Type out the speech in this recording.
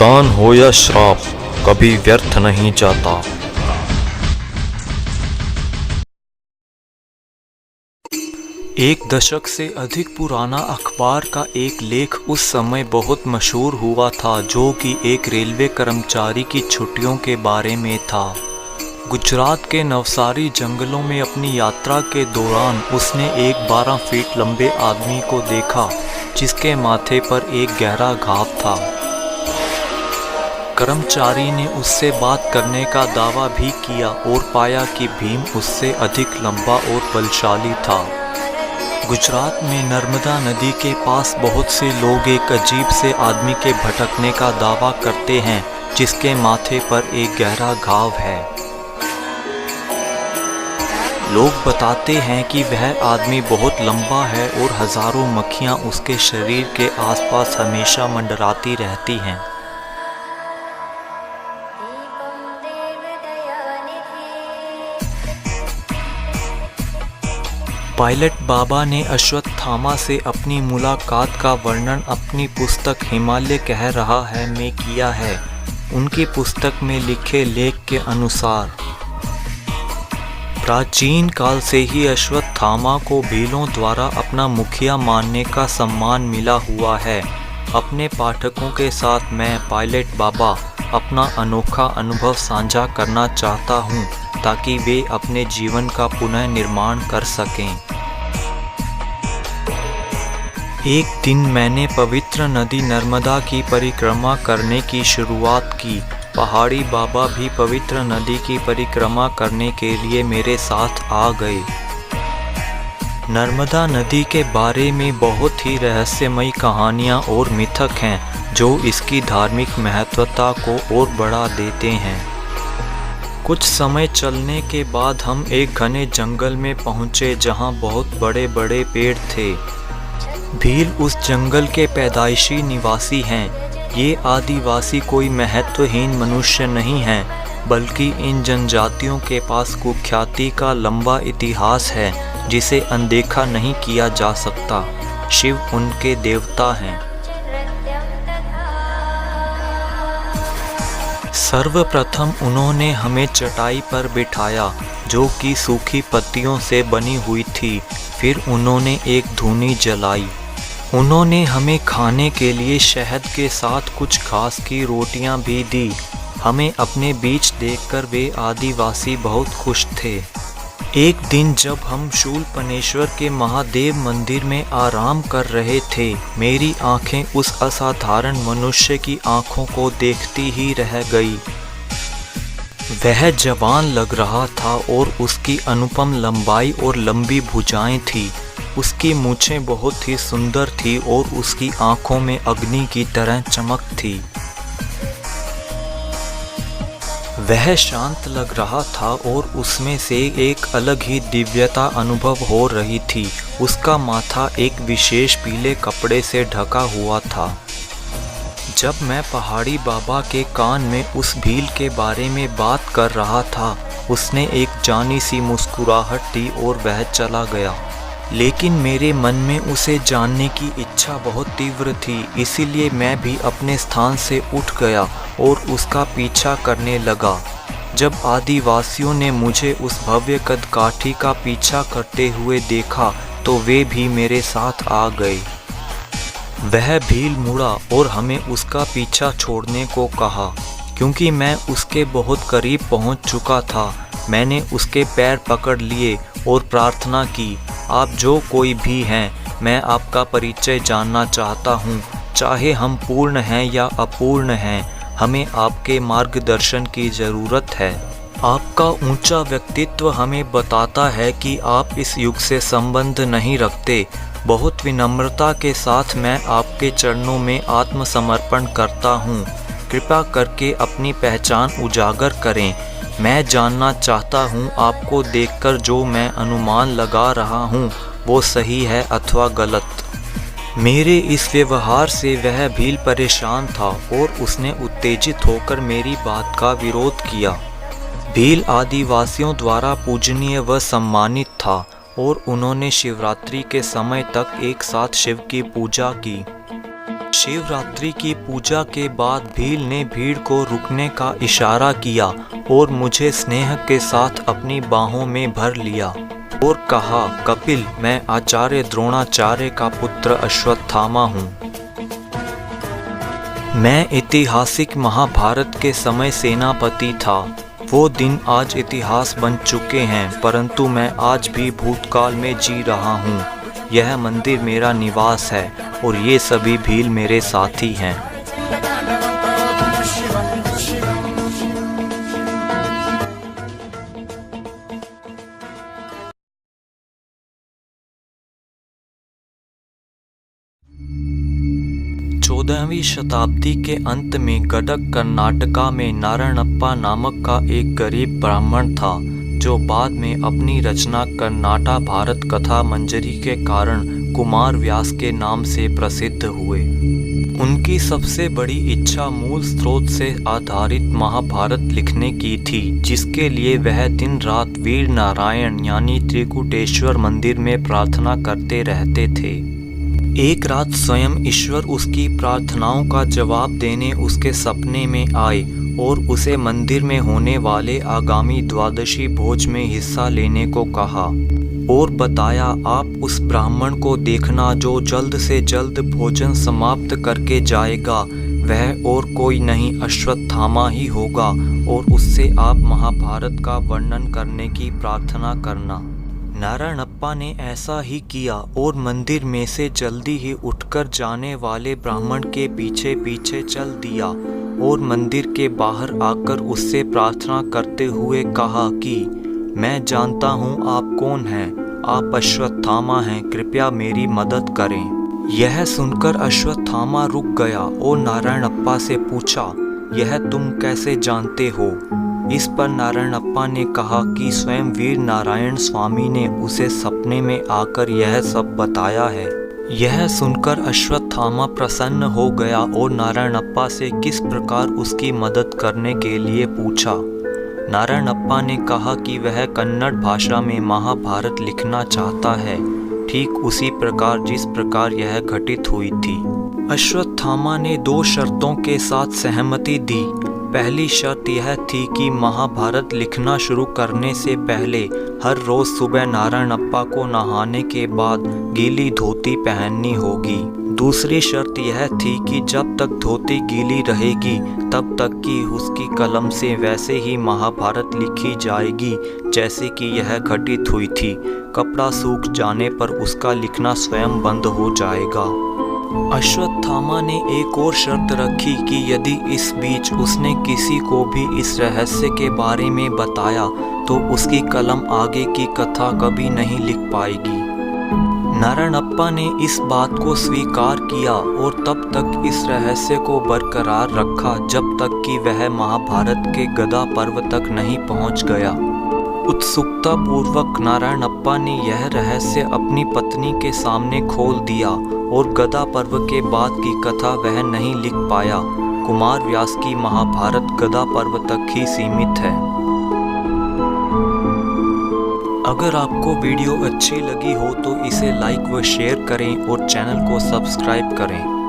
वरदान हो या श्राप, कभी व्यर्थ नहीं जाता। एक दशक से अधिक पुराना अखबार का एक लेख उस समय बहुत मशहूर हुआ था, जो कि एक रेलवे कर्मचारी की छुट्टियों के बारे में था। गुजरात के नवसारी जंगलों में अपनी यात्रा के दौरान उसने एक 12 फीट लंबे आदमी को देखा, जिसके माथे पर एक गहरा घाव था। कर्मचारी ने उससे बात करने का दावा भी किया और पाया कि भीम उससे अधिक लंबा और बलशाली था। गुजरात में नर्मदा नदी के पास बहुत से लोग एक अजीब से आदमी के भटकने का दावा करते हैं, जिसके माथे पर एक गहरा घाव है। लोग बताते हैं कि वह आदमी बहुत लंबा है और हजारों मक्खियां उसके शरीर के आसपास हमेशा मंडराती रहती हैं। पायलट बाबा ने अश्वत्थामा से अपनी मुलाकात का वर्णन अपनी पुस्तक हिमालय कह रहा है में किया है। उनकी पुस्तक में लिखे लेख के अनुसार प्राचीन काल से ही अश्वत्थामा को भीलों द्वारा अपना मुखिया मानने का सम्मान मिला हुआ है। अपने पाठकों के साथ मैं पायलट बाबा अपना अनोखा अनुभव साझा करना चाहता हूँ, ताकि वे अपने जीवन का पुनः निर्माण कर सकें। एक दिन मैंने पवित्र नदी नर्मदा की परिक्रमा करने की शुरुआत की। पहाड़ी बाबा भी पवित्र नदी की परिक्रमा करने के लिए मेरे साथ आ गए। नर्मदा नदी के बारे में बहुत ही रहस्यमयी कहानियाँ और मिथक हैं, जो इसकी धार्मिक महत्वता को और बढ़ा देते हैं। कुछ समय चलने के बाद हम एक घने जंगल में पहुँचे, जहाँ बहुत बड़े बड़े पेड़ थे। भील उस जंगल के पैदाइशी निवासी हैं। ये आदिवासी कोई महत्वहीन मनुष्य नहीं हैं, बल्कि इन जनजातियों के पास कुख्याति का लंबा इतिहास है, जिसे अनदेखा नहीं किया जा सकता। शिव उनके देवता हैं। सर्वप्रथम उन्होंने हमें चटाई पर बिठाया, जो कि सूखी पत्तियों से बनी हुई थी। फिर उन्होंने एक धूनी जलाई। उन्होंने हमें खाने के लिए शहद के साथ कुछ घास की रोटियां भी दी। हमें अपने बीच देखकर वे आदिवासी बहुत खुश थे। एक दिन जब हम शूलपनेश्वर के महादेव मंदिर में आराम कर रहे थे, मेरी आंखें उस असाधारण मनुष्य की आंखों को देखती ही रह गई। वह जवान लग रहा था और उसकी अनुपम लंबाई और लंबी भुजाएं थी। उसकी मूछें बहुत ही सुंदर थी और उसकी आंखों में अग्नि की तरह चमक थी। वह शांत लग रहा था और उसमें से एक अलग ही दिव्यता अनुभव हो रही थी। उसका माथा एक विशेष पीले कपड़े से ढका हुआ था। जब मैं पहाड़ी बाबा के कान में उस भील के बारे में बात कर रहा था, उसने एक जानी सी मुस्कुराहट दी और वह चला गया। लेकिन मेरे मन में उसे जानने की इच्छा बहुत तीव्र थी, इसीलिए मैं भी अपने स्थान से उठ गया और उसका पीछा करने लगा। जब आदिवासियों ने मुझे उस भव्य कदकाठी का पीछा करते हुए देखा, तो वे भी मेरे साथ आ गए। वह भील मुड़ा और हमें उसका पीछा छोड़ने को कहा। क्योंकि मैं उसके बहुत करीब पहुंच चुका था, मैंने उसके पैर पकड़ लिए और प्रार्थना की, आप जो कोई भी हैं, मैं आपका परिचय जानना चाहता हूँ। चाहे हम पूर्ण हैं या अपूर्ण हैं, हमें आपके मार्गदर्शन की ज़रूरत है। आपका ऊंचा व्यक्तित्व हमें बताता है कि आप इस युग से संबंध नहीं रखते। बहुत विनम्रता के साथ मैं आपके चरणों में आत्मसमर्पण करता हूँ। कृपा करके अपनी पहचान उजागर करें। मैं जानना चाहता हूँ, आपको देखकर जो मैं अनुमान लगा रहा हूँ, वो सही है अथवा गलत। मेरे इस व्यवहार से वह भील परेशान था और उसने उत्तेजित होकर मेरी बात का विरोध किया। भील आदिवासियों द्वारा पूजनीय व सम्मानित था और उन्होंने शिवरात्रि के समय तक एक साथ शिव की पूजा की। शिवरात्रि की पूजा के बाद भील ने भीड़ को रुकने का इशारा किया और मुझे स्नेह के साथ अपनी बाहों में भर लिया और कहा, कपिल, मैं आचार्य द्रोणाचार्य का पुत्र अश्वत्थामा हूँ। मैं ऐतिहासिक महाभारत के समय सेनापति था। वो दिन आज इतिहास बन चुके हैं, परंतु मैं आज भी भूतकाल में जी रहा हूँ। यह मंदिर मेरा निवास है और ये सभी भील मेरे साथी हैं। चौदहवीं शताब्दी के अंत में गडक कर्नाटका में नारायणप्पा नामक का एक गरीब ब्राह्मण था, जो बाद में अपनी रचना कर्नाटा भारत कथा मंजरी के कारण कुमार व्यास के नाम से प्रसिद्ध हुए। उनकी सबसे बड़ी इच्छा मूल स्रोत से आधारित महाभारत लिखने की थी, जिसके लिए वह दिन रात वीर नारायण यानी त्रिकुटेश्वर मंदिर में प्रार्थना करते रहते थे। एक रात स्वयं ईश्वर उसकी प्रार्थनाओं का जवाब देने उसके सपने में आए और उसे मंदिर में होने वाले आगामी द्वादशी भोज में हिस्सा लेने को कहा और बताया, आप उस ब्राह्मण को देखना जो जल्द से जल्द भोजन समाप्त करके जाएगा। वह और कोई नहीं अश्वत्थामा ही होगा और उससे आप महाभारत का वर्णन करने की प्रार्थना करना। नारायणप्पा ने ऐसा ही किया और मंदिर में से जल्दी ही उठकर जाने वाले ब्राह्मण के पीछे पीछे चल दिया और मंदिर के बाहर आकर उससे प्रार्थना करते हुए कहा कि मैं जानता हूँ आप कौन हैं, आप अश्वत्थामा हैं, कृपया मेरी मदद करें। यह सुनकर अश्वत्थामा रुक गया और नारायणप्पा से पूछा, यह तुम कैसे जानते हो? इस पर नारायणप्पा ने कहा कि स्वयं वीर नारायण स्वामी ने उसे सपने में आकर यह सब बताया है। यह सुनकर अश्वत्थामा प्रसन्न हो गया और नारायणप्पा से किस प्रकार उसकी मदद करने के लिए पूछा। नारायणप्पा ने कहा कि वह कन्नड़ भाषा में महाभारत लिखना चाहता है, ठीक उसी प्रकार जिस प्रकार यह घटित हुई थी। अश्वत्थामा ने 2 शर्तों के साथ सहमति दी। पहली शर्त यह थी कि महाभारत लिखना शुरू करने से पहले हर रोज सुबह नारायणप्पा को नहाने के बाद गीली धोती पहननी होगी। दूसरी शर्त यह थी कि जब तक धोती गीली रहेगी तब तक कि उसकी कलम से वैसे ही महाभारत लिखी जाएगी जैसे कि यह घटित हुई थी। कपड़ा सूख जाने पर उसका लिखना स्वयं बंद हो जाएगा। अश्वत्थामा ने एक और शर्त रखी कि यदि इस बीच उसने किसी को भी इस रहस्य के बारे में बताया तो उसकी कलम आगे की कथा कभी नहीं लिख पाएगी। नारायणप्पा ने इस बात को स्वीकार किया और तब तक इस रहस्य को बरकरार रखा जब तक कि वह महाभारत के गदा पर्व तक नहीं पहुंच गया। उत्सुकता पूर्वक नारायणप्पा ने यह रहस्य अपनी पत्नी के सामने खोल दिया और गदा पर्व के बाद की कथा वह नहीं लिख पाया। कुमार व्यास की महाभारत गदा पर्व तक ही सीमित है। अगर आपको वीडियो अच्छी लगी हो तो इसे लाइक व शेयर करें और चैनल को सब्सक्राइब करें।